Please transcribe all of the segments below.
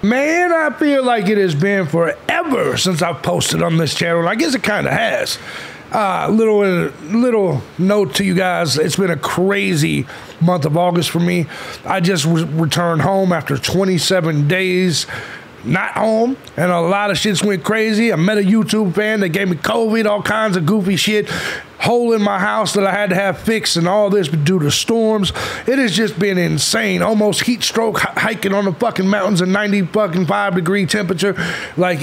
Man, I feel like it has been forever since I've posted on this channel. I guess it kind of has. Little note to you guys. It's been a crazy month of August for me. I just returned home after 27 days not home, and a lot of shit's went crazy. I met a YouTube fan that gave me COVID, all kinds of goofy shit. Hole in my house that I had to have fixed, and all this due to storms. It has just been insane. Almost heat stroke hiking on the fucking mountains in 95-degree temperature. Like,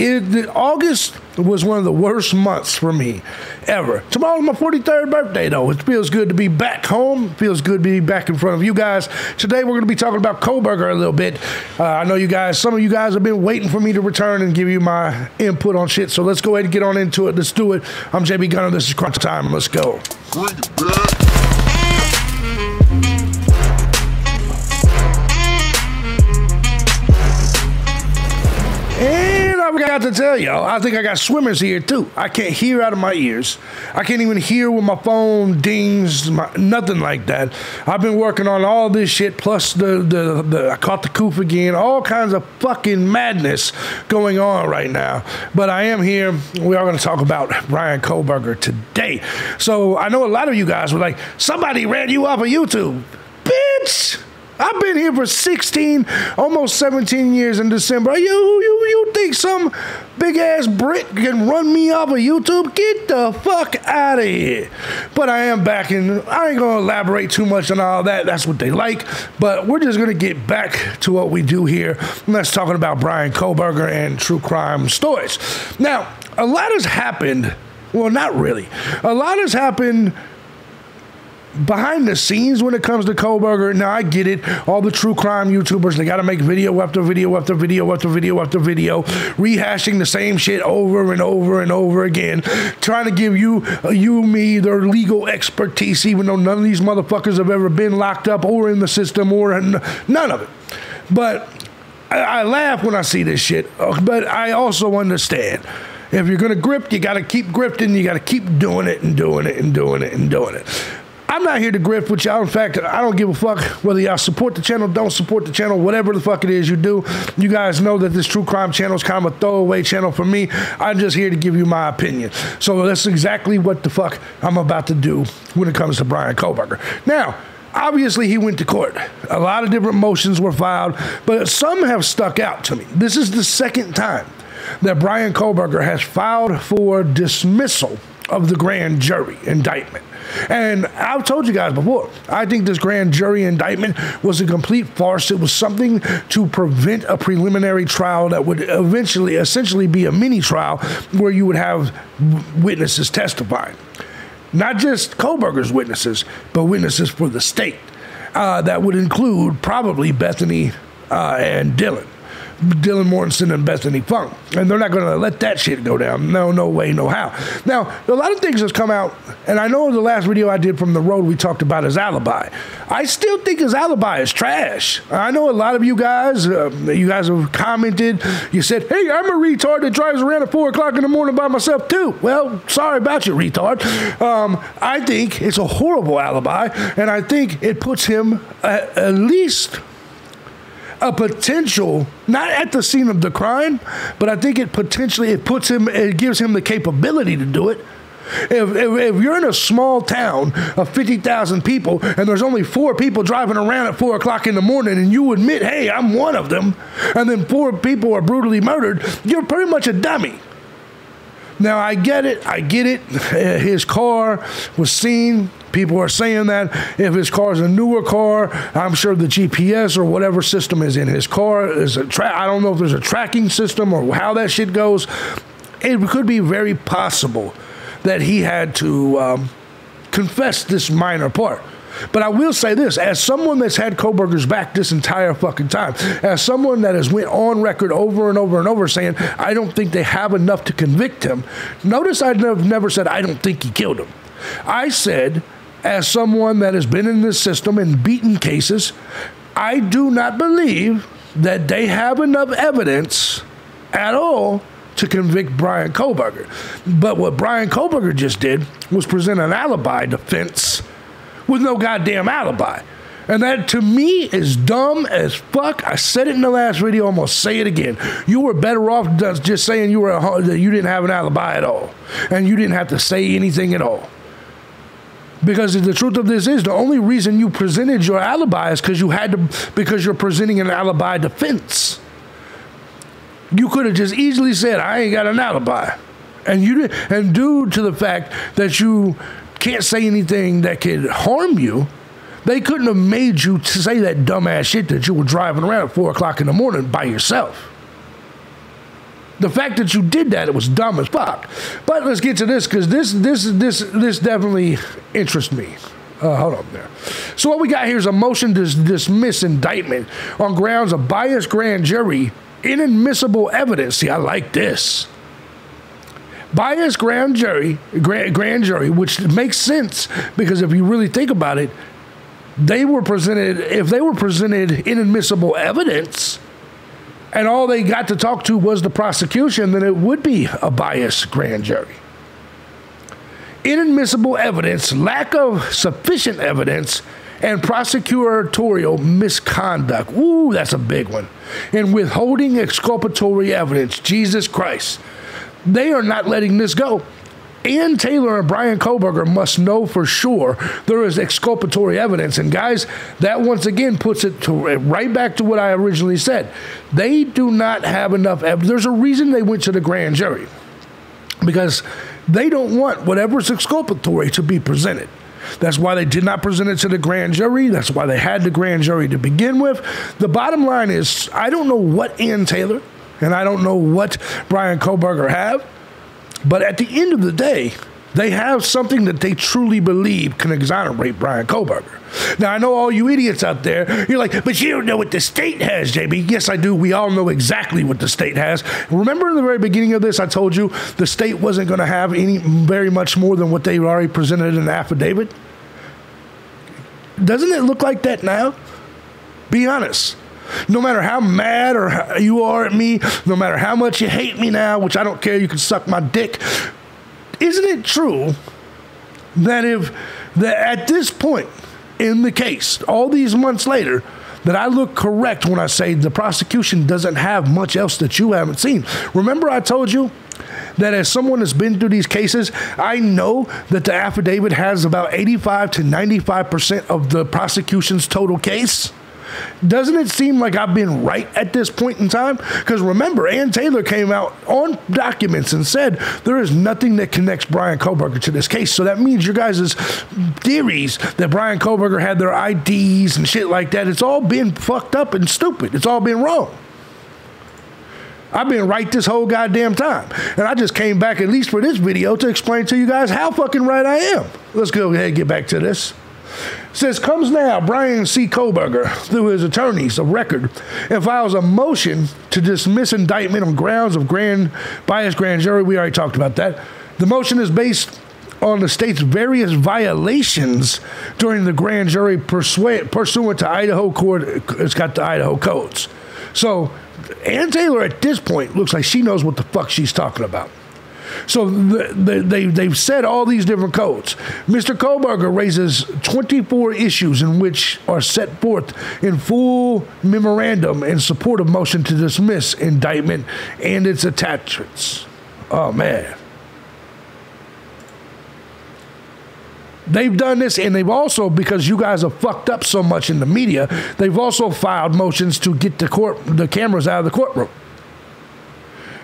August was one of the worst months for me ever. Tomorrow's my 43rd birthday, though. It feels good to be back home. It feels good to be back in front of you guys. Today, we're going to be talking about Kohberger a little bit. I know you guys, some of you guys have been waiting for me to return and give you my input on shit, so let's go ahead and get on into it. Let's do it. I'm JB Gunner. This is Crunch Time. Let's go. And I forgot to tell y'all, I think I got swimmers here too. I can't hear out of my ears. I can't even hear when my phone dings, nothing like that. I've been working on all this shit, plus I caught the coof again, all kinds of fucking madness going on right now. But I am here. We are going to talk about Bryan Kohberger today. So I know a lot of you guys were like, somebody ran you off of YouTube. Bitch! I've been here for 16, almost 17 years in December. You think some big-ass Brit can run me off of YouTube? Get the fuck out of here. But I am back, and I ain't going to elaborate too much on all that. That's what they like. But we're just going to get back to what we do here. And that's talking about Bryan Kohberger and true crime stories. Now, a lot has happened. Well, not really. A lot has happened behind the scenes when it comes to Kohberger. Now, I get it. All the true crime YouTubers, they got to make video after video after video after video after video, rehashing the same shit over and over and over again, trying to give you, me, their legal expertise, even though none of these motherfuckers have ever been locked up or in the system or none of it. But I laugh when I see this shit, but I also understand. If you're going to grip, you got to keep grifting. You got to keep doing it and doing it and doing it and doing it. I'm not here to grift with y'all. In fact, I don't give a fuck whether y'all support the channel, don't support the channel, whatever the fuck it is you do. You guys know that this true crime channel is kind of a throwaway channel for me. I'm just here to give you my opinion. So that's exactly what the fuck I'm about to do when it comes to Bryan Kohberger. Now, obviously, he went to court. A lot of different motions were filed, but some have stuck out to me. This is the second time that Bryan Kohberger has filed for dismissal of the grand jury indictment. And I've told you guys before, I think this grand jury indictment was a complete farce. It was something to prevent a preliminary trial that would essentially be a mini trial where you would have witnesses testifying. Not just Kohberger's witnesses, but witnesses for the state. That would include probably Bethany and Dylan Mortensen and Bethany Funk. And they're not going to let that shit go down. No way, no how. Now, a lot of things have come out, and I know in the last video I did from the road, we talked about his alibi. I still think his alibi is trash. I know a lot of you guys have commented. You said, hey, I'm a retard that drives around at 4 o'clock in the morning by myself too. Well, sorry about you, retard. I think it's a horrible alibi, and I think it puts him at least a potential, not at the scene of the crime, but I think it gives him the capability to do it. If you're in a small town of 50,000 people and there's only 4 people driving around at 4 o'clock in the morning and you admit, hey, I'm one of them, and then 4 people are brutally murdered, you're pretty much a dummy. Now, I get it. His car was seen. People are saying that if his car is a newer car, I'm sure the GPS or whatever system is in his car is I don't know if there's a tracking system or how that shit goes. It could be very possible that he had to confess this minor part. But I will say this, as someone that's had Kohberger's back this entire fucking time, as someone that has went on record over and over and over saying, I don't think they have enough to convict him. Notice I never said, I don't think he killed him. I said, as someone that has been in this system and beaten cases, I do not believe that they have enough evidence at all to convict Bryan Kohberger. But what Bryan Kohberger just did was present an alibi defense with no goddamn alibi. And that, to me, is dumb as fuck. I said it in the last video. I'm going to say it again. You were better off just saying that you didn't have an alibi at all. And you didn't have to say anything at all. Because the truth of this is, the only reason you presented your alibi is because you're presenting an alibi defense. You could have just easily said, I ain't got an alibi. And due to the fact that you can't say anything that could harm you, they couldn't have made you to say that dumbass shit that you were driving around at 4 o'clock in the morning by yourself. The fact that you did that, it was dumb as fuck. But let's get to this, because this definitely interests me. Hold on there. So what we got here is a motion to dismiss indictment on grounds of biased grand jury, inadmissible evidence. See, I like this. Biased grand jury, which makes sense, because if you really think about it, if they were presented inadmissible evidence and all they got to talk to was the prosecution, then it would be a biased grand jury. Inadmissible evidence, lack of sufficient evidence, and prosecutorial misconduct. Ooh, that's a big one. And withholding exculpatory evidence. Jesus Christ. They are not letting this go. Ann Taylor and Bryan Kohberger must know for sure there is exculpatory evidence. And guys, that once again puts it right back to what I originally said. They do not have enough evidence. There's a reason they went to the grand jury. Because they don't want whatever's exculpatory to be presented. That's why they did not present it to the grand jury. That's why they had the grand jury to begin with. The bottom line is, I don't know what Ann Taylor and I don't know what Bryan Kohberger have. But at the end of the day, they have something that they truly believe can exonerate Bryan Kohberger. Now, I know all you idiots out there, you're like, but you don't know what the state has, JB. Yes, I do. We all know exactly what the state has. Remember in the very beginning of this, I told you the state wasn't going to have very much more than what they already presented in the affidavit? Doesn't it look like that now? Be honest. No matter how mad or you are at me, no matter how much you hate me now, which I don't care, you can suck my dick. Isn't it true that at this point in the case, all these months later, that I look correct when I say the prosecution doesn't have much else that you haven't seen? Remember I told you that as someone that's been through these cases, I know that the affidavit has about 85 to 95% of the prosecution's total case? Doesn't it seem like I've been right at this point in time? Because remember, Ann Taylor came out on documents and said there is nothing that connects Bryan Kohberger to this case. So that means your guys' theories that Bryan Kohberger had their IDs and shit like that, it's all been fucked up and stupid. It's all been wrong. I've been right this whole goddamn time. And I just came back, at least for this video, to explain to you guys how fucking right I am. Let's go ahead and get back to this. Says, comes now Bryan C. Kohberger, through his attorneys of record, and files a motion to dismiss indictment on grounds of biased grand jury. We already talked about that. The motion is based on the state's various violations during the grand jury pursuant to Idaho court. It's got the Idaho codes. So Ann Taylor at this point looks like she knows what the fuck she's talking about. So they've said all these different codes. Mr. Kohberger raises 24 issues in which are set forth in full memorandum in support of motion to dismiss indictment and its attachments. Oh, man. They've done this, and they've also, because you guys have fucked up so much in the media, they've also filed motions to get the cameras out of the courtroom.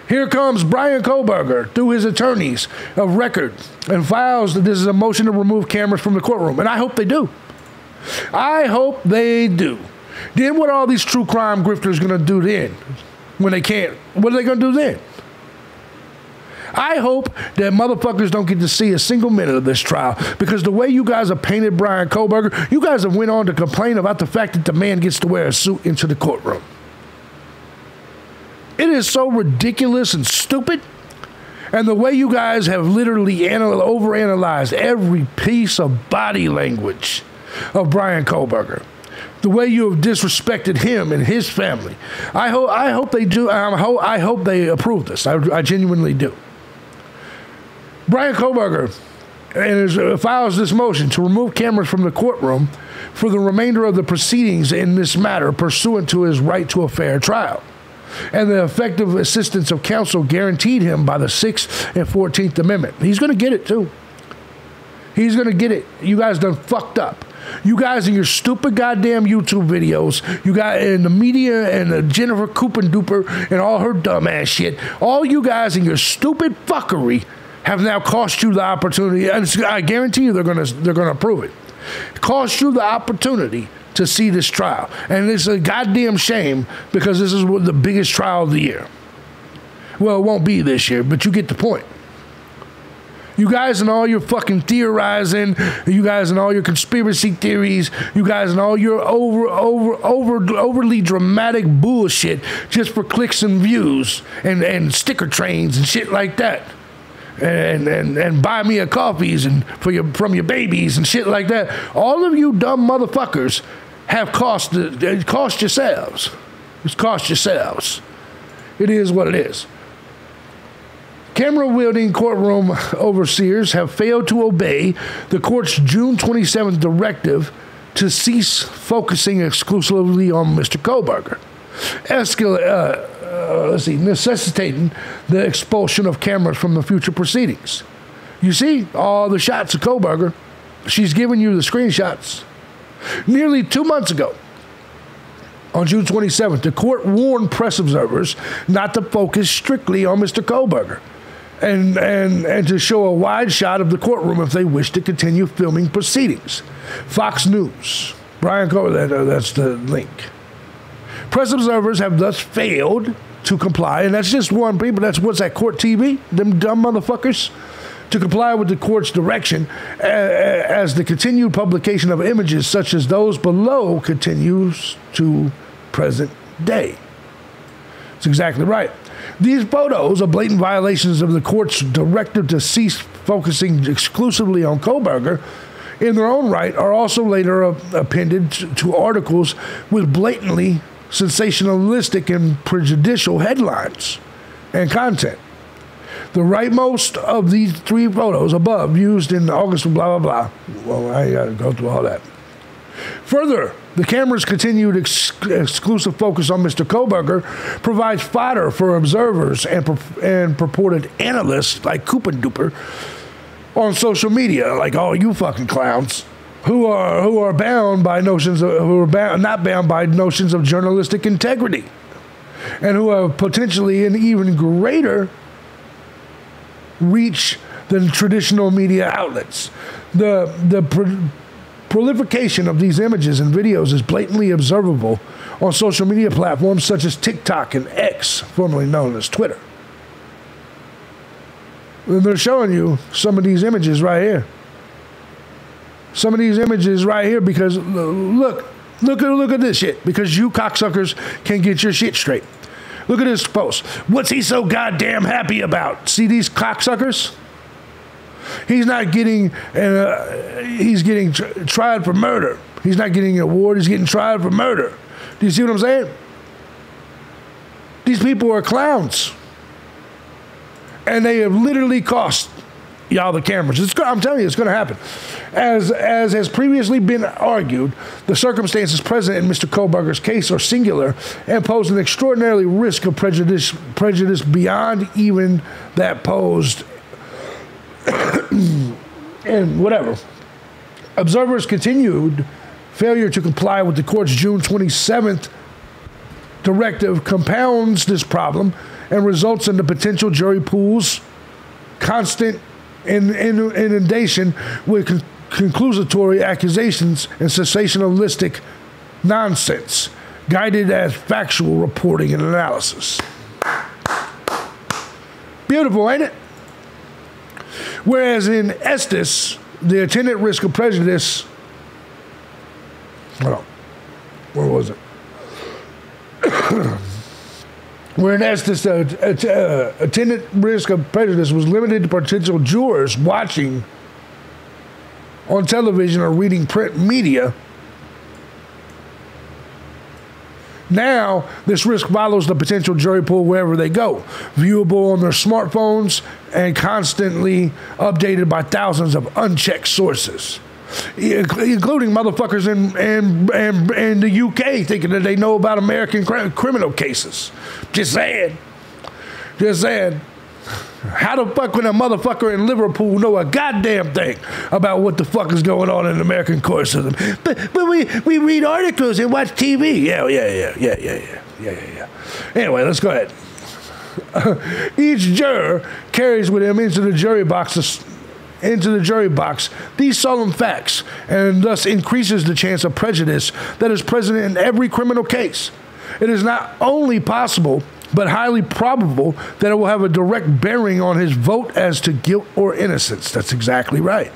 Here comes Bryan Kohberger through his attorneys of record and files that this is a motion to remove cameras from the courtroom. And I hope they do. I hope they do. Then what are all these true crime grifters going to do then when they can't? What are they going to do then? I hope that motherfuckers don't get to see a single minute of this trial, because the way you guys have painted Bryan Kohberger, you guys have went on to complain about the fact that the man gets to wear a suit into the courtroom. It is so ridiculous and stupid. And the way you guys have literally overanalyzed every piece of body language of Bryan Kohberger. The way you have disrespected him and his family. I hope they do. I hope they approve this. I genuinely do. Bryan Kohberger and files this motion to remove cameras from the courtroom for the remainder of the proceedings in this matter pursuant to his right to a fair trial and the effective assistance of counsel guaranteed him by the 6th and 14th Amendment. He's going to get it, too. He's going to get it. You guys done fucked up. You guys in your stupid goddamn YouTube videos, you got in the media and the Jennifer Duper and all her dumbass shit, all you guys in your stupid fuckery have now cost you the opportunity, and I guarantee you they're gonna approve it. Cost you the opportunity to see this trial. And it's a goddamn shame because this is the biggest trial of the year. Well, it won't be this year, but you get the point. You guys and all your fucking theorizing, you guys and all your conspiracy theories, you guys and all your overly dramatic bullshit just for clicks and views and sticker trains and shit like that. And buy me a coffees and from your babies and shit like that. All of you dumb motherfuckers have cost yourselves. It's cost yourselves. It is what it is. Camera-wielding courtroom overseers have failed to obey the court's June 27th directive to cease focusing exclusively on Mr. Kohberger, necessitating the expulsion of cameras from the future proceedings. You see all the shots of Kohberger. She's giving you the screenshots. Nearly 2 months ago, on June 27th, the court warned press observers not to focus strictly on Mr. Kohberger and to show a wide shot of the courtroom if they wish to continue filming proceedings. Fox News. Bryan Kohberger, that's the link. Press observers have thus failed to comply, and that's just one people. That's what's that, Court TV? Them dumb motherfuckers? To comply with the court's direction as the continued publication of images such as those below continues to present day. That's exactly right. These photos are blatant violations of the court's directive to cease focusing exclusively on Kohberger in their own right are also later appended to articles with blatantly sensationalistic and prejudicial headlines and content. The rightmost of these three photos above used in August blah, blah, blah. Well, I got to go through all that. Further, the camera's continued exclusive focus on Mr. Kohberger provides fodder for observers and purported analysts like Duper on social media, like all you fucking clowns, who are bound by notions of, not bound by notions of journalistic integrity, and who have potentially an even greater reach than traditional media outlets. The proliferation of these images and videos is blatantly observable on social media platforms such as TikTok and X, formerly known as Twitter. And they're showing you some of these images right here. Some of these images right here because look at this shit, because you cocksuckers can get your shit straight. Look at this post. What's he so goddamn happy about? See these cocksuckers? He's not getting, he's getting tried for murder. He's not getting an award. He's getting tried for murder. Do you see what I'm saying? These people are clowns. And they have literally cost y'all the cameras. I'm telling you, it's going to happen. As has previously been argued, the circumstances present in Mr. Kohberger's case are singular and pose an extraordinary risk of prejudice beyond even that posed and whatever. Observers' continued failure to comply with the court's June 27th directive compounds this problem and results in the potential jury pool's constant inundation with conclusatory accusations and sensationalistic nonsense, guided as factual reporting and analysis. Beautiful, ain't it? Whereas in Estes, the attendant risk of prejudice, hold on, where was it? Where in Estes, attendant risk of prejudice was limited to potential jurors watching on television or reading print media. Now, this risk follows the potential jury pool wherever they go, viewable on their smartphones and constantly updated by thousands of unchecked sources, including motherfuckers in the UK thinking that they know about American criminal cases. Just saying. Just saying. How the fuck would a motherfucker in Liverpool know a goddamn thing about what the fuck is going on in the American court system? But we read articles and watch TV. Yeah. Anyway, let's go ahead. Each juror carries with him into the jury box these solemn facts, and thus increases the chance of prejudice that is present in every criminal case. It is not only possible, but highly probable that it will have a direct bearing on his vote as to guilt or innocence. That's exactly right.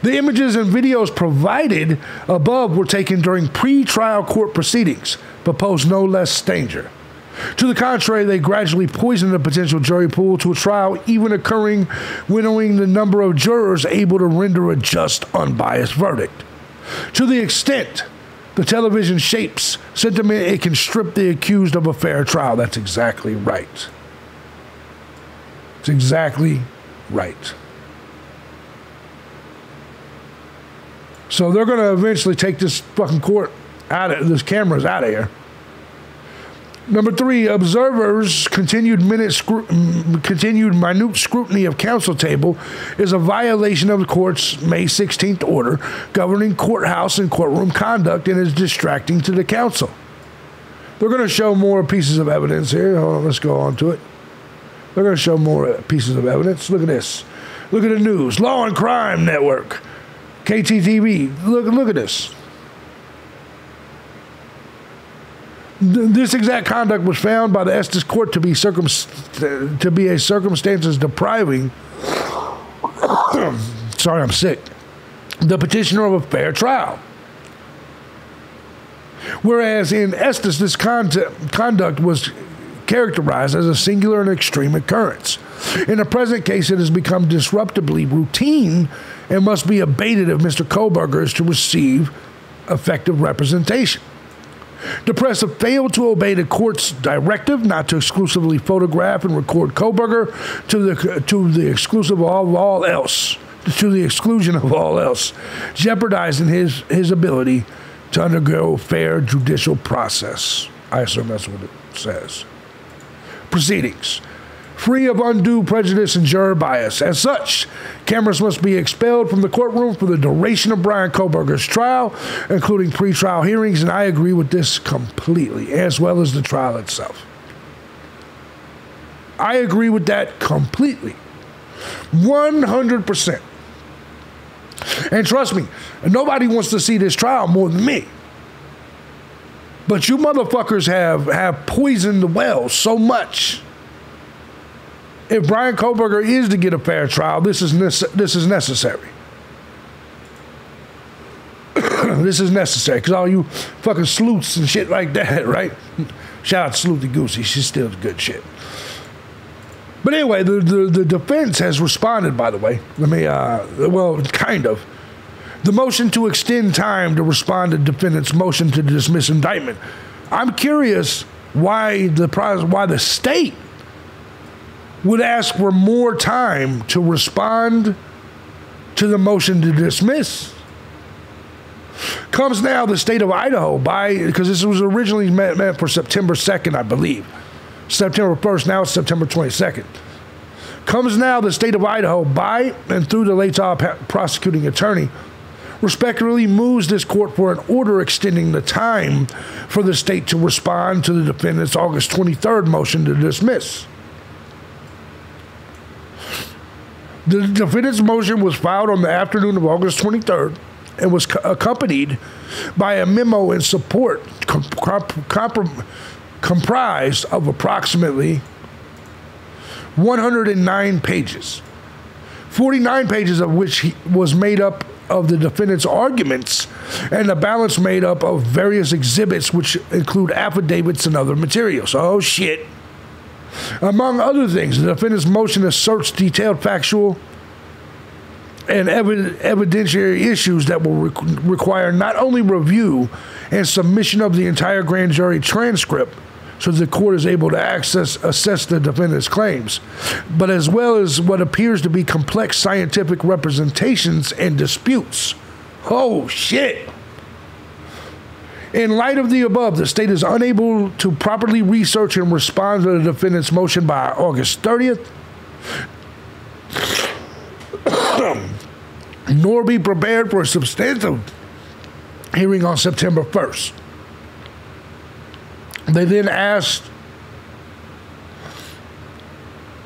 The images and videos provided above were taken during pre-trial court proceedings, but pose no less danger. To the contrary, they gradually poison the potential jury pool to a trial, even occurring, winnowing the number of jurors able to render a just, unbiased verdict. To the extent the television shapes sentiment, it can strip the accused of a fair trial. That's exactly right. It's exactly right. So they're going to eventually take this fucking court out of this cameras out of here. Number 3, observers' continued minute scrutiny of counsel table is a violation of the court's May 16th order governing courthouse and courtroom conduct and is distracting to the counsel. They're going to show more pieces of evidence here. Hold on, let's go on to it. They're going to show more pieces of evidence. Look at this. Look at the news. Law and Crime Network. KTTV. Look at this. This exact conduct was found by the Estes Court to be a circumstances depriving sorry, I'm sick. The petitioner of a fair trial. Whereas in Estes, this conduct was characterized as a singular and extreme occurrence. In the present case, it has become disruptively routine and must be abated if Mr. Kohberger is to receive effective representation. The press have failed to obey the court's directive not to exclusively photograph and record Kohberger to the exclusion of all else, jeopardizing his ability to undergo fair judicial process. I assume that's what it says. Proceedings. Free of undue prejudice and juror bias. As such, cameras must be expelled from the courtroom for the duration of Bryan Kohberger's trial, including pre-trial hearings, and I agree with this completely, as well as the trial itself. I agree with that completely. 100%. And trust me, nobody wants to see this trial more than me. But you motherfuckers have poisoned the well so much. If Bryan Kohberger is to get a fair trial, this is necessary. This is necessary because all you fucking sleuths and shit like that, right? Shout out to Sleuthy Goosey. She's still good shit. But anyway, the defense has responded, by the way. Well, kind of. The motion to extend time to respond to defendant's motion to dismiss indictment. I'm curious why the state would ask for more time to respond to the motion to dismiss. Comes now the state of Idaho because this was originally meant for September 2nd, I believe. September 1st, now it's September 22nd. Comes now the state of Idaho by and through the late prosecuting attorney respectively moves this court for an order extending the time for the state to respond to the defendant's August 23rd motion to dismiss. The defendant's motion was filed on the afternoon of August 23rd and was accompanied by a memo in support comprised of approximately 109 pages, 49 pages of which was made up of the defendant's arguments and the balance made up of various exhibits which include affidavits and other materials. Oh, shit. Among other things, the defendant's motion asserts detailed factual and evidentiary issues that will require not only review and submission of the entire grand jury transcript so the court is able to assess the defendant's claims, but as well as what appears to be complex scientific representations and disputes. Oh, shit. In light of the above, the state is unable to properly research and respond to the defendant's motion by August 30th, nor be prepared for a substantive hearing on September 1st. They then asked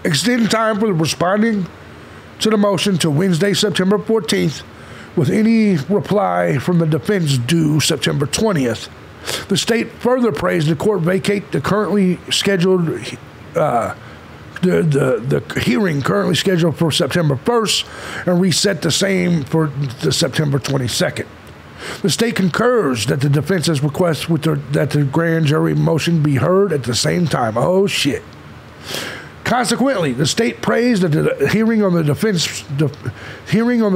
extend time for responding to the motion to Wednesday, September 14th, with any reply from the defense due September 20th. The state further praised the court vacate the currently scheduled the hearing currently scheduled for September 1st and reset the same for the September 22nd. The state concurs that the defense's request that the grand jury motion be heard at the same time. Oh, shit. Consequently, the state praised that the hearing on the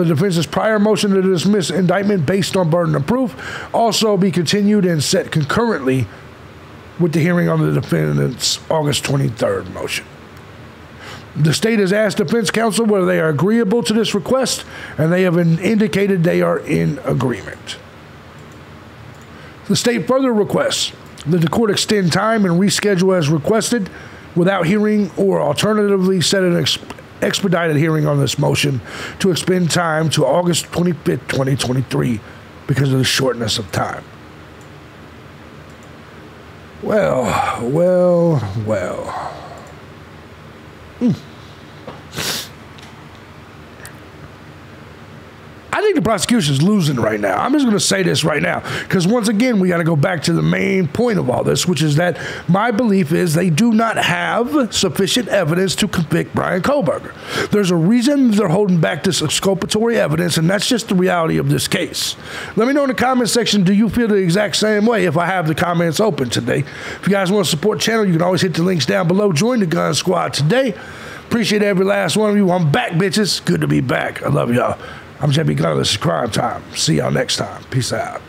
defense's prior motion to dismiss indictment based on burden of proof also be continued and set concurrently with the hearing on the defendant's August 23rd motion. The state has asked defense counsel whether they are agreeable to this request, and they have indicated they are in agreement. The state further requests that the court extend time and reschedule as requested without hearing, or alternatively set an expedited hearing on this motion to expend time to August 25th, 2023 because of the shortness of time. Well. I think the prosecution is losing right now. I'm just going to say this right now, because once again, we got to go back to the main point of all this, which is that my belief is they do not have sufficient evidence to convict Bryan Kohberger. There's a reason they're holding back this exculpatory evidence, and that's just the reality of this case. Let me know in the comment section, do you feel the exact same way if I have the comments open today? If you guys want to support the channel, you can always hit the links down below. Join the Gun Squad today. Appreciate every last one of you. I'm back, bitches. Good to be back. I love y'all. I'm thejbgunner. This is Crime Time. See y'all next time. Peace out.